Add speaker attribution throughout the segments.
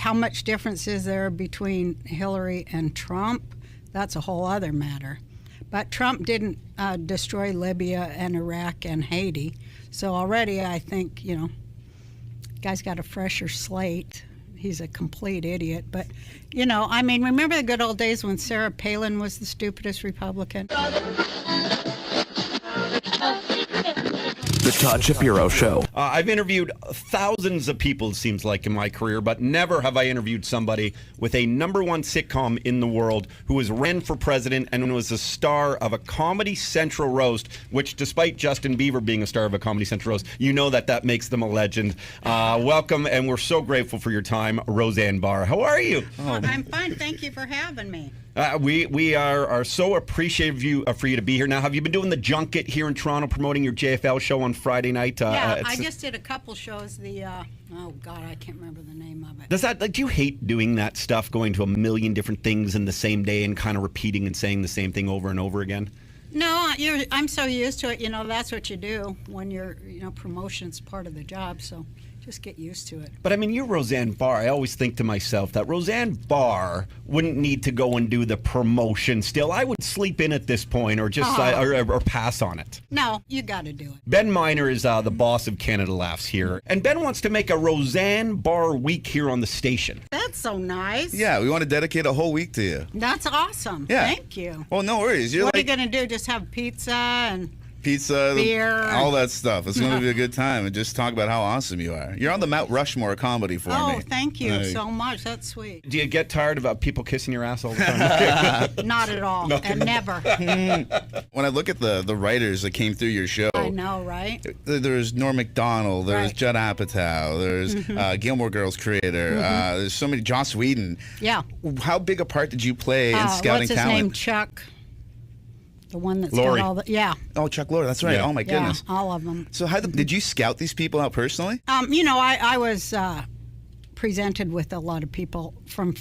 Speaker 1: how much difference is there between Hillary and Trump? That's a whole other matter. But Trump didn't destroy Libya and Iraq and Haiti. So already I think, guy's got a fresher slate. He's a complete idiot. But, remember the good old days when Sarah Palin was the stupidest Republican?
Speaker 2: The Todd Shapiro Show.
Speaker 3: I've interviewed thousands of people, it seems like, in my career, but never have I interviewed somebody with a #1 sitcom in the world who was ran for president and was a star of a Comedy Central roast, which, despite Justin Bieber being a star of a Comedy Central roast, that makes them a legend. Welcome, and we're so grateful for your time, Roseanne Barr. How are you?
Speaker 1: I'm fine. Thank you for having me.
Speaker 3: We are so appreciative for you to be here. Now, have you been doing the junket here in Toronto, promoting your JFL show on Friday night?
Speaker 1: Yeah, I just did a couple shows. Oh God, I can't remember the name of it.
Speaker 3: Do you hate doing that stuff, going to a million different things in the same day and kind of repeating and saying the same thing over and over again?
Speaker 1: No, I'm so used to it. That's what you do when you're, promotion's part of the job. So just get used to it.
Speaker 3: But you're Roseanne Barr. I always think to myself that Roseanne Barr wouldn't need to go and do the promotion still. I would sleep in at this point or just or pass on it.
Speaker 1: No, you got to do it.
Speaker 3: Ben Miner is the boss of Canada Laughs here. And Ben wants to make a Roseanne Barr week here on the station.
Speaker 1: That's so nice.
Speaker 4: Yeah, we want to dedicate a whole week to you.
Speaker 1: That's awesome.
Speaker 4: Yeah.
Speaker 1: Thank you.
Speaker 4: Well, no worries.
Speaker 1: What are you going to do? Just have pizza and...
Speaker 4: beer, all that stuff. It's going to be a good time, and just talk about how awesome you are. You're on the Mount Rushmore comedy for me.
Speaker 1: Oh, thank you so much. That's sweet.
Speaker 3: Do you get tired of people kissing your ass all the time?
Speaker 1: Not at all, and never.
Speaker 4: When I look at the writers that came through your show,
Speaker 1: I know, right?
Speaker 4: There's Norm Macdonald, there's Judd Apatow, there's Gilmore Girls creator, there's so many, Joss Whedon.
Speaker 1: Yeah.
Speaker 4: How big a part did you play in scouting
Speaker 1: what's his
Speaker 4: talent?
Speaker 1: name? Chuck. The one that's
Speaker 3: Lorre.
Speaker 1: got all the... Yeah.
Speaker 4: Oh, Chuck Lorre, that's right.
Speaker 3: Yeah.
Speaker 4: Oh, my goodness.
Speaker 1: Yeah, all of them.
Speaker 4: So did you scout these people out personally?
Speaker 1: I was presented with a lot of people from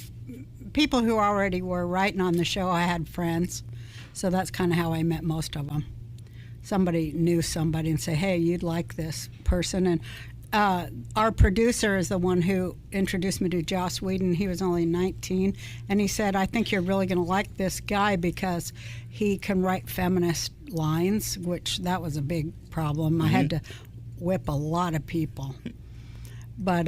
Speaker 1: people who already were writing on the show. I had friends, so that's kind of how I met most of them. Somebody knew somebody and say, hey, you'd like this person. And our producer is the one who introduced me to Joss Whedon. He was only 19, and he said, I think you're really going to like this guy because he can write feminist lines, which that was a big problem. I had to whip a lot of people. But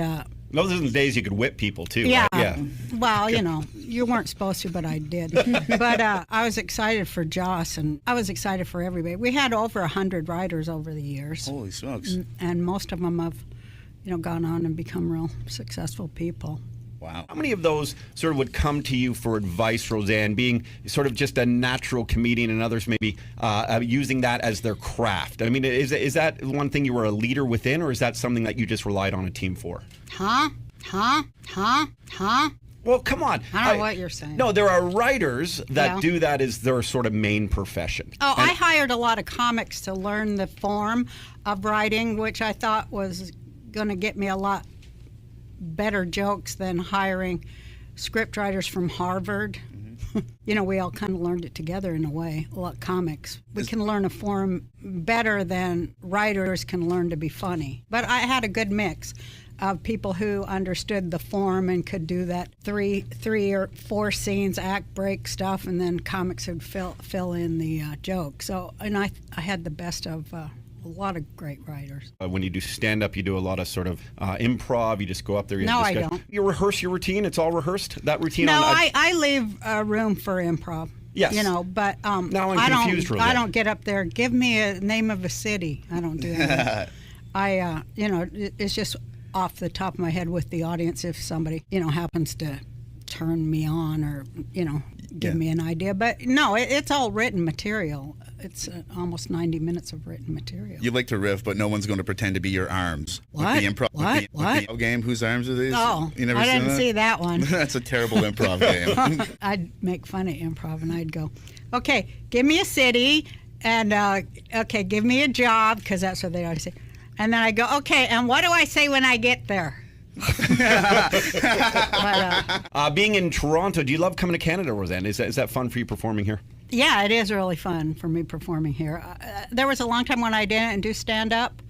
Speaker 3: those are the days you could whip people, too.
Speaker 1: yeah,
Speaker 3: right? Yeah.
Speaker 1: Well, you weren't supposed to, but I did. But I was excited for Joss, and I was excited for everybody. We had over 100 writers over the years.
Speaker 4: Holy smokes.
Speaker 1: And most of them have gone on and become real successful people.
Speaker 4: Wow.
Speaker 3: How many of those sort of would come to you for advice, Roseanne, being sort of just a natural comedian, and others maybe using that as their craft? Is that one thing you were a leader within, or is that something that you just relied on a team for?
Speaker 1: Huh?
Speaker 3: Well, come on.
Speaker 1: I don't know what you're saying.
Speaker 3: No, there are writers that do that as their sort of main profession.
Speaker 1: I hired a lot of comics to learn the form of writing, which I thought was going to get me a lot better jokes than hiring script writers from Harvard. We all kind of learned it together in a way, a lot of comics. We can learn a form better than writers can learn to be funny. But I had a good mix of people who understood the form and could do that three or four scenes, act break stuff, and then comics would fill in the joke. So, and I had the best of a lot of great writers.
Speaker 3: When you do stand-up, you do a lot of sort of improv. You just go up there.
Speaker 1: No, I don't.
Speaker 3: You rehearse your routine. It's all rehearsed. That routine.
Speaker 1: No, I leave room for improv.
Speaker 3: Yes.
Speaker 1: But
Speaker 3: now I'm confused.
Speaker 1: I don't get up there. Give me a name of a city. I don't do that. It's just off the top of my head with the audience. If somebody happens to turn me on or give me an idea, but no, it's all written material. It's almost 90 minutes of written material.
Speaker 4: You like to riff, but no one's going to pretend to be your arms.
Speaker 1: What?
Speaker 4: With the improv,
Speaker 1: What?
Speaker 4: With the game, Whose Arms Are These?
Speaker 1: Oh,
Speaker 4: you never
Speaker 1: I
Speaker 4: seen
Speaker 1: didn't
Speaker 4: that?
Speaker 1: see that one.
Speaker 4: That's a terrible improv game.
Speaker 1: I'd make fun of improv, and I'd go, okay, give me a city, and okay, give me a job, because that's what they always say. And then I go, okay, and what do I say when I get there? But,
Speaker 3: being in Toronto, do you love coming to Canada, Roseanne? Is that fun for you performing here?
Speaker 1: yeah, it is really fun for me performing here. There was a long time when I didn't do stand-up,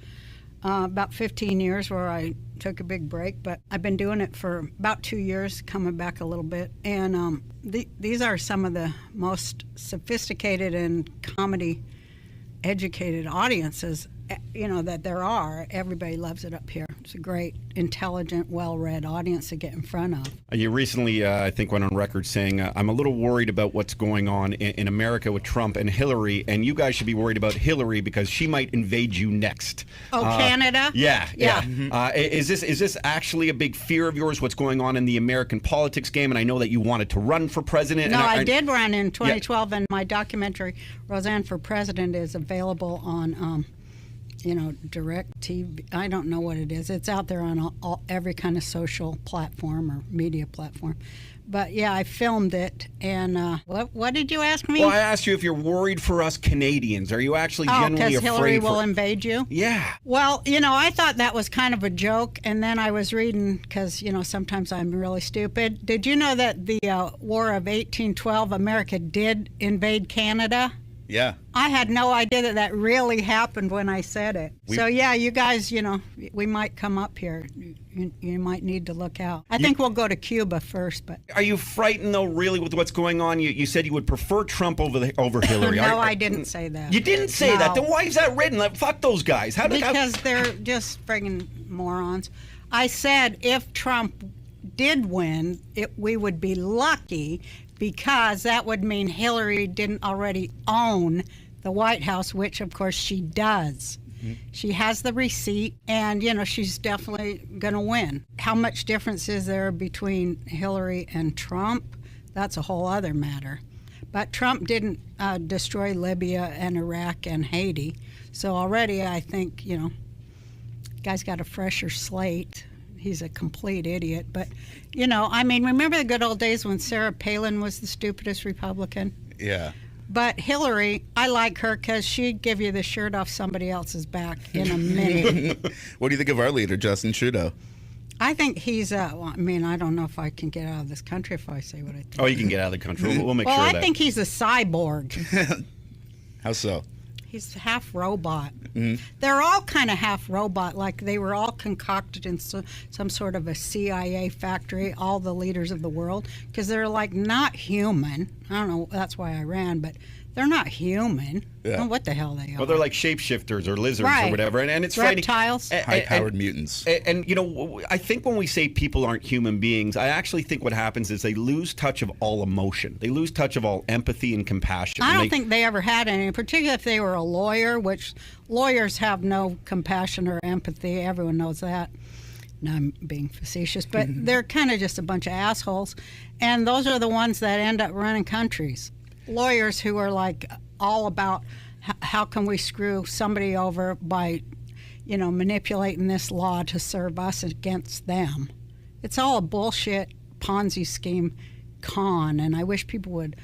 Speaker 1: about 15 years, where I took a big break, but I've been doing it for about 2 years, coming back a little bit. And these are some of the most sophisticated and comedy educated audiences, that there are. Everybody loves it up here. It's a great, intelligent, well-read audience to get in front of.
Speaker 3: You recently, I think, went on record saying, I'm a little worried about what's going on in America with Trump and Hillary, and you guys should be worried about Hillary because she might invade you next.
Speaker 1: Oh, Canada?
Speaker 3: Yeah.
Speaker 1: Mm-hmm.
Speaker 3: Is this actually a big fear of yours, what's going on in the American politics game? And I know that you wanted to run for president.
Speaker 1: No, I did run in 2012, and my documentary, Roseanne for President, is available on... direct TV. I don't know what it is. It's out there on every kind of social platform or media platform. But yeah, I filmed it. And what did you ask me?
Speaker 3: Well, I asked you if you're worried for us Canadians. Are you actually genuinely afraid?
Speaker 1: Because Hillary will invade you?
Speaker 3: Yeah.
Speaker 1: Well, I thought that was kind of a joke. And then I was reading, because, sometimes I'm really stupid. Did you know that the War of 1812, America did invade Canada?
Speaker 4: Yeah.
Speaker 1: I had no idea that really happened when I said it. So, yeah, you guys, we might come up here. You might need to look out. I think we'll go to Cuba first. But
Speaker 3: are you frightened, though, really, with what's going on? You said you would prefer Trump over Hillary.
Speaker 1: No, I didn't say that.
Speaker 3: You didn't say that? Then why is that written? Like, fuck those guys.
Speaker 1: Because they're just friggin' morons. I said if Trump did win, we would be lucky, because that would mean Hillary didn't already own the White House, which, of course, she does. Mm-hmm. She has the receipt, and, she's definitely going to win. How much difference is there between Hillary and Trump? That's a whole other matter. But Trump didn't destroy Libya and Iraq and Haiti. So already I think, guy's got a fresher slate. He's a complete idiot. But, remember the good old days when Sarah Palin was the stupidest Republican?
Speaker 4: Yeah.
Speaker 1: But Hillary, I like her because she'd give you the shirt off somebody else's back in a minute.
Speaker 4: What do you think of our leader, Justin Trudeau?
Speaker 1: I think he's, I don't know if I can get out of this country if I say what I think.
Speaker 3: Oh, you can get out of the country. We'll make sure of that.
Speaker 1: Well, I think he's a cyborg.
Speaker 4: How so?
Speaker 1: He's half robot.
Speaker 4: Mm-hmm.
Speaker 1: They're all kind of half robot, like they were all concocted in some sort of a CIA factory, all the leaders of the world, because they're like not human. I don't know, that's why I ran, but they're not human. Yeah. I don't know what the hell they are.
Speaker 3: Well, they're like shapeshifters or lizards or whatever, and it's
Speaker 1: reptiles.
Speaker 3: High-powered
Speaker 4: mutants.
Speaker 3: And I think when we say people aren't human beings, I actually think what happens is they lose touch of all emotion. They lose touch of all empathy and compassion.
Speaker 1: I don't think they ever had any, particularly if they were a lawyer, which lawyers have no compassion or empathy. Everyone knows that. No, I'm being facetious, but they're kind of just a bunch of assholes, and those are the ones that end up running countries. Lawyers who are like all about how can we screw somebody over by, manipulating this law to serve us against them. It's all a bullshit Ponzi scheme con, and I wish people would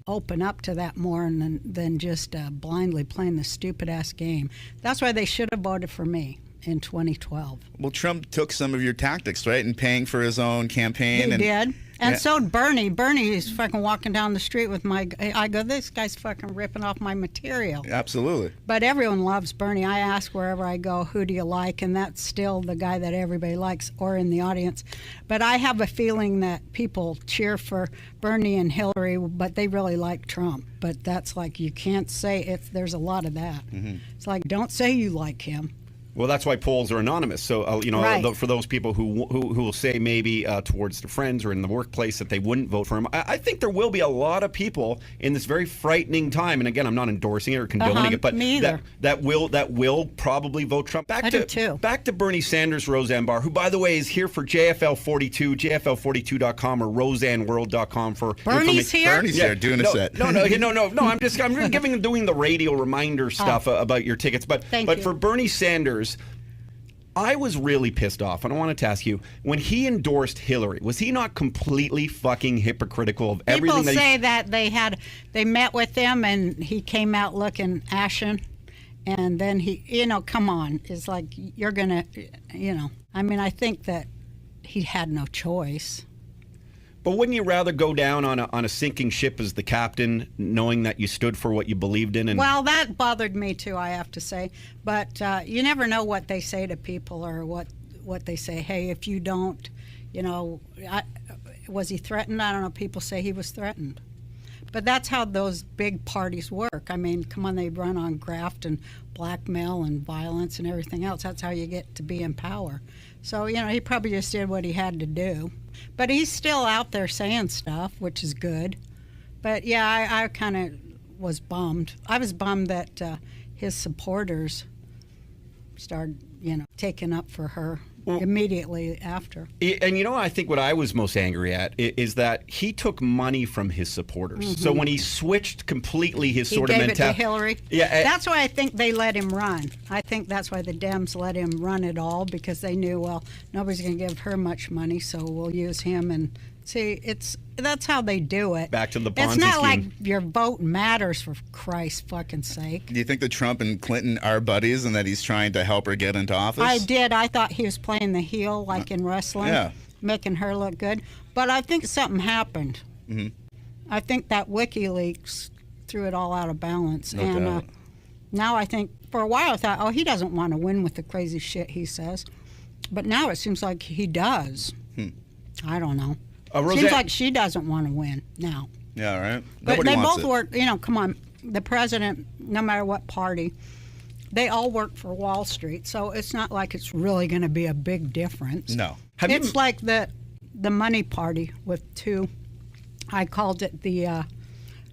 Speaker 1: open up to that more than just blindly playing the stupid-ass game. That's why they should have voted for me in 2012.
Speaker 4: Well, Trump took some of your tactics, right, in paying for his own campaign.
Speaker 1: He did. And so did Bernie. Bernie is fucking walking down the street with I go, this guy's fucking ripping off my material.
Speaker 4: Absolutely.
Speaker 1: But everyone loves Bernie. I ask wherever I go, who do you like? And that's still the guy that everybody likes, or in the audience. But I have a feeling that people cheer for Bernie and Hillary, but they really like Trump. But that's like, you can't say it. There's a lot of that. Mm-hmm. It's like, don't say you like him.
Speaker 3: Well, that's why polls are anonymous. So,
Speaker 1: right.
Speaker 3: For those people who will say maybe towards their friends or in the workplace that they wouldn't vote for him, I think there will be a lot of people in this very frightening time. And again, I'm not endorsing it or condoning it, but that will probably vote Trump.
Speaker 1: I do too.
Speaker 3: Back to Bernie Sanders, Roseanne Barr, who, by the way, is here for JFL 42, JFL42.com or RoseanneWorld.com for
Speaker 1: Bernie's here.
Speaker 4: Bernie's here doing a set.
Speaker 3: No. I'm doing the radio reminder stuff about your tickets. But for Bernie Sanders, I was really pissed off, and I wanted to ask you, when he endorsed Hillary, was he not completely fucking hypocritical of everything?
Speaker 1: People say that they met with him, and he came out looking ashen, and then he, come on, it's like, you're gonna, I think that he had no choice.
Speaker 3: But wouldn't you rather go down on a sinking ship as the captain, knowing that you stood for what you believed in?
Speaker 1: Well, that bothered me too, I have to say. But you never know what they say to people or what they say. Hey, if you don't, was he threatened? I don't know. People say he was threatened. But that's how those big parties work. I mean, come on, they run on graft and blackmail and violence and everything else. That's how you get to be in power. So, he probably just did what he had to do. But he's still out there saying stuff, which is good. But, yeah, I kind of was bummed. I was bummed that his supporters started, taking up for her immediately after.
Speaker 3: And I think what I was most angry at is that he took money from his supporters.
Speaker 1: Mm-hmm.
Speaker 3: So when he switched completely his
Speaker 1: he
Speaker 3: sort of
Speaker 1: gave
Speaker 3: mentality.
Speaker 1: it to Hillary.
Speaker 3: Yeah,
Speaker 1: that's why I think they let him run. I think that's why the Dems let him run it all, because they knew, well, nobody's going to give her much money, so we'll use him. And see, that's how they do it.
Speaker 3: Back to the Ponzi
Speaker 1: It's not
Speaker 3: scheme.
Speaker 1: like your vote matters, for Christ's fucking sake.
Speaker 4: Do you think that Trump and Clinton are buddies and that he's trying to help her get into office?
Speaker 1: I did. I thought he was playing the heel, like in wrestling, making her look good. But I think something happened.
Speaker 4: Mm-hmm.
Speaker 1: I think that WikiLeaks threw it all out of balance.
Speaker 4: No doubt.
Speaker 1: Now I think, for a while I thought, oh, he doesn't want to win with the crazy shit he says. But now it seems like he does. I don't know.
Speaker 3: Roseanne,
Speaker 1: seems like she doesn't want to win now.
Speaker 4: Yeah, right.
Speaker 1: But
Speaker 4: Nobody
Speaker 1: they
Speaker 4: wants
Speaker 1: both
Speaker 4: it.
Speaker 1: work, come on, the president, no matter what party, they all work for Wall Street. So it's not like it's really going to be a big difference.
Speaker 4: No.
Speaker 1: It's like the money party with two, I called it the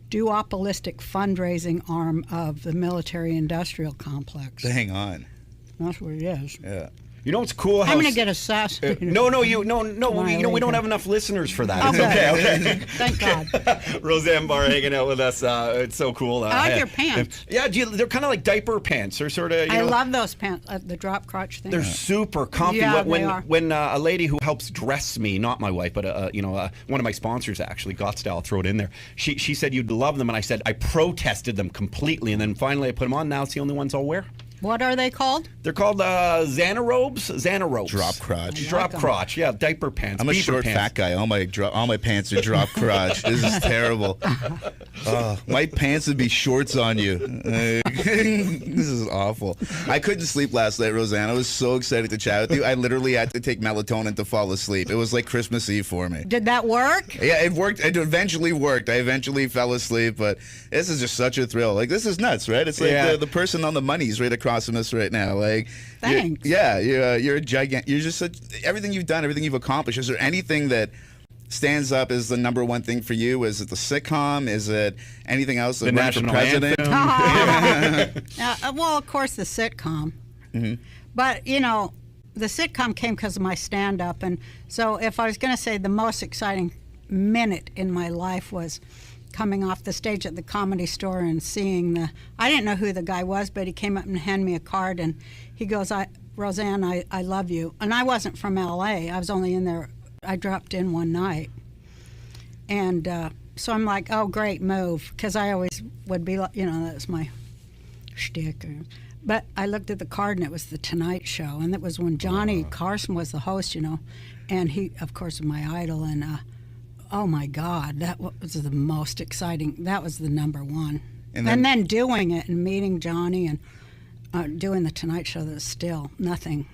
Speaker 1: duopolistic fundraising arm of the military-industrial complex.
Speaker 4: Hang on.
Speaker 1: That's what it is.
Speaker 4: Yeah.
Speaker 3: It's cool how...
Speaker 1: I'm going to get assassinated.
Speaker 3: we don't have enough listeners for that. It's okay.
Speaker 1: Thank God.
Speaker 3: Roseanne Barr hanging out with us. It's so cool.
Speaker 1: I like your pants.
Speaker 3: Yeah, they're kind of like diaper pants. They're sort of.
Speaker 1: I love those pants, the drop crotch thing.
Speaker 3: They're super comfy.
Speaker 1: Yeah,
Speaker 3: when
Speaker 1: they are.
Speaker 3: when a lady who helps dress me, not my wife, but one of my sponsors actually, Gotstyle, I'll throw it in there. She said you'd love them, and I said I protested them completely, and then finally I put them on. Now it's the only ones I'll wear.
Speaker 1: What are they called?
Speaker 3: They're called Xanarobes.
Speaker 4: Drop crotch.
Speaker 3: Drop crotch. Yeah, diper pants.
Speaker 4: I'm a
Speaker 3: beaver
Speaker 4: short
Speaker 3: pants.
Speaker 4: fat guy. All my pants are drop crotch. This is terrible. My pants would be shorts on you. This is awful. I couldn't sleep last night, Roseanne. I was so excited to chat with you. I literally had to take melatonin to fall asleep. It was like Christmas Eve for me.
Speaker 1: Did that work?
Speaker 4: Yeah, it worked. It eventually worked. I eventually fell asleep, but this is just such a thrill. Like, this is nuts, right? It's like the person on the money's right across from us right now. Like,
Speaker 1: thanks.
Speaker 4: You're a gigantic. You're just everything you've done, everything you've accomplished. Is there anything that stands up as the number one thing for you? Is it the sitcom? Is it anything else?
Speaker 3: The national anthem.
Speaker 1: Well, of course, the sitcom. Mm-hmm. But, the sitcom came because of my stand-up. And so if I was going to say the most exciting minute in my life was coming off the stage at the Comedy Store and seeing I didn't know who the guy was, but he came up and handed me a card, and he goes, Roseanne, I love you. And I wasn't from L.A. I was only in there. I dropped in one night. And so I'm like, oh, great move, because I always would be like, that's my shtick. But I looked at the card, and it was The Tonight Show, and it was when Johnny Carson was the host, and he, of course, was my idol, and oh my God, that was the most exciting. That was the number one. And then doing it and meeting Johnny and doing The Tonight Show, there's still nothing.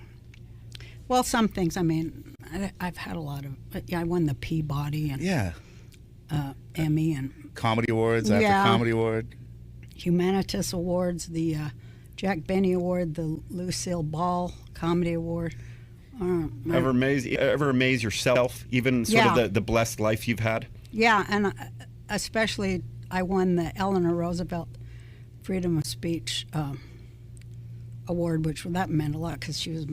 Speaker 1: Well, some things, I've had a lot of, I won the Peabody and Emmy and
Speaker 4: Comedy Awards after Comedy Award.
Speaker 1: Humanitas Awards, the Jack Benny Award, the Lucille Ball Comedy Award.
Speaker 3: Ever amaze yourself, even sort of the blessed life you've had?
Speaker 1: Yeah, and especially I won the Eleanor Roosevelt Freedom of Speech Award, which that meant a lot because she was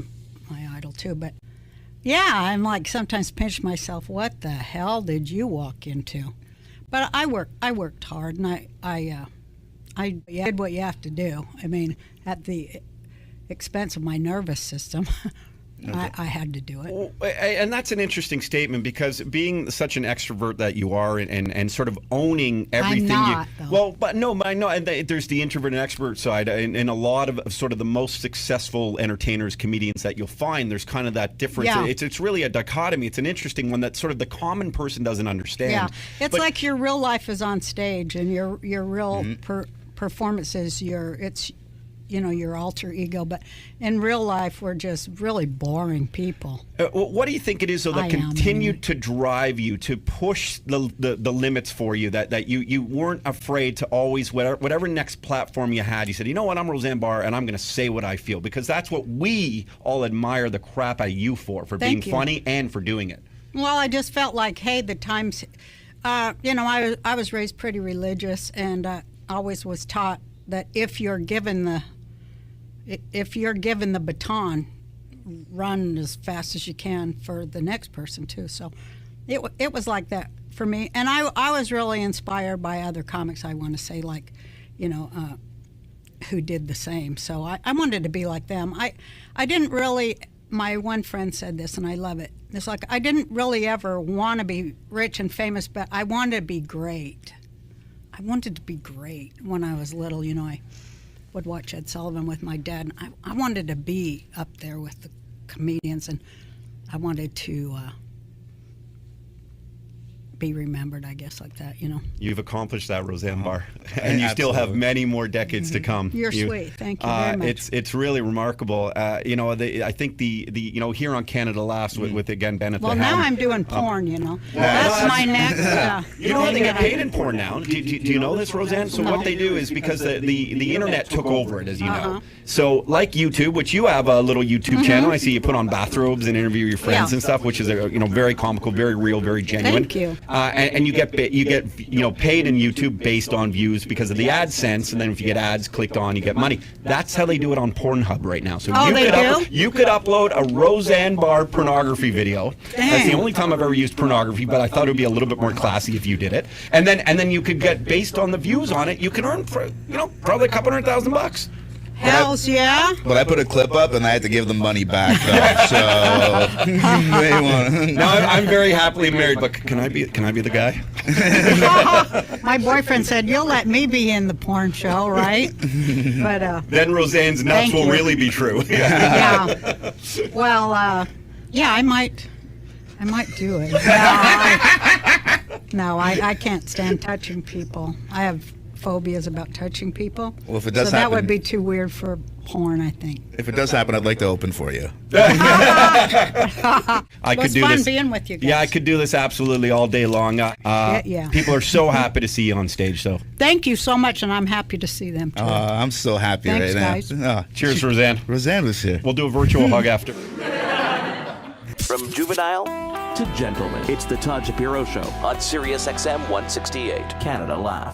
Speaker 1: my idol too. But yeah, I'm like sometimes pinch myself. What the hell did you walk into? But I worked hard, and I did what you have to do. At the expense of my nervous system. Okay. I had to do it.
Speaker 3: And that's an interesting statement, because being such an extrovert that you are and sort of owning everything.
Speaker 1: I'm not, though.
Speaker 3: Well, but no, I know. And there's the introvert and extrovert side. And a lot of sort of the most successful entertainers, comedians that you'll find, there's kind of that difference.
Speaker 1: Yeah.
Speaker 3: It's really a dichotomy. It's an interesting one that sort of the common person doesn't understand.
Speaker 1: Yeah, it's like your real life is on stage, and your real performances, your alter ego. But in real life, we're just really boring people.
Speaker 3: What do you think it is, though, that
Speaker 1: I am,
Speaker 3: continued to drive you, to push the limits for you, that you weren't afraid to always, whatever next platform you had, you said, you know what, I'm Roseanne Barr, and I'm going to say what I feel, because that's what we all admire the crap out of you for being
Speaker 1: Thank you.
Speaker 3: funny and for doing it.
Speaker 1: Well, I just felt like, hey, the times, I was raised pretty religious, and always was taught that if you're given the baton, run as fast as you can for the next person too. So it was like that for me, and I was really inspired by other comics, I want to say, like, who did the same. So I wanted to be like them. I didn't really. My one friend said this, and I love it. It's like, I didn't really ever want to be rich and famous, but I wanted to be great. I wanted to be great when I was little. I would watch Ed Sullivan with my dad, and I wanted to be up there with the comedians, and I wanted to be remembered, I guess, like that,
Speaker 3: You've accomplished that, Roseanne Barr, and you still have many more decades to come.
Speaker 1: You're sweet. Thank you very much.
Speaker 3: It's really remarkable. I think the here on Canada Laughs with again Ben at
Speaker 1: well,
Speaker 3: the
Speaker 1: now
Speaker 3: helm.
Speaker 1: I'm doing porn, That's my next.
Speaker 3: You know they get paid in porn now. Do you know this, Roseanne? So what they do is, because the internet took over it, as you know. So like YouTube, which you have a little YouTube channel. I see you put on bathrobes and interview your friends and stuff, which is very comical, very real, very genuine.
Speaker 1: Thank you.
Speaker 3: And you get paid in YouTube based on views because of the AdSense, and then if you get ads clicked on, you get money. That's how they do it on Pornhub right now. So you could upload a Roseanne Barr pornography video.
Speaker 1: Dang.
Speaker 3: That's the only time I've ever used pornography, but I thought it would be a little bit more classy if you did it. And then you could get, based on the views on it, you can earn probably a couple $100,000.
Speaker 1: Hells yeah.
Speaker 4: But I put a clip up and I had to give them money back, though. So
Speaker 3: No, I'm very happily married, but can I be the guy?
Speaker 1: My boyfriend said, "You'll let me be in the porn show, right?" But
Speaker 3: then Roseanne's nuts will really be true.
Speaker 1: Yeah. Well, I might do it. No, I can't stand touching people. I have phobias about touching people.
Speaker 4: Well, if it does
Speaker 1: so that
Speaker 4: happen,
Speaker 1: would be too weird for porn, I think.
Speaker 4: If it does happen, I'd like to open for you.
Speaker 3: I could do
Speaker 1: fun
Speaker 3: this.
Speaker 1: being with you guys.
Speaker 3: Yeah, I could do this absolutely all day long.
Speaker 1: Yeah.
Speaker 3: People are so happy to see you on stage, so.
Speaker 1: Thank you so much, and I'm happy to see them too.
Speaker 4: I'm so happy
Speaker 1: Thanks,
Speaker 4: right now.
Speaker 1: guys.
Speaker 3: Cheers, Roseanne.
Speaker 4: Roseanne was here.
Speaker 3: We'll do a virtual hug after.
Speaker 2: From juvenile to gentleman, it's the Todd Shapiro Show on Sirius XM 168. Canada Laugh.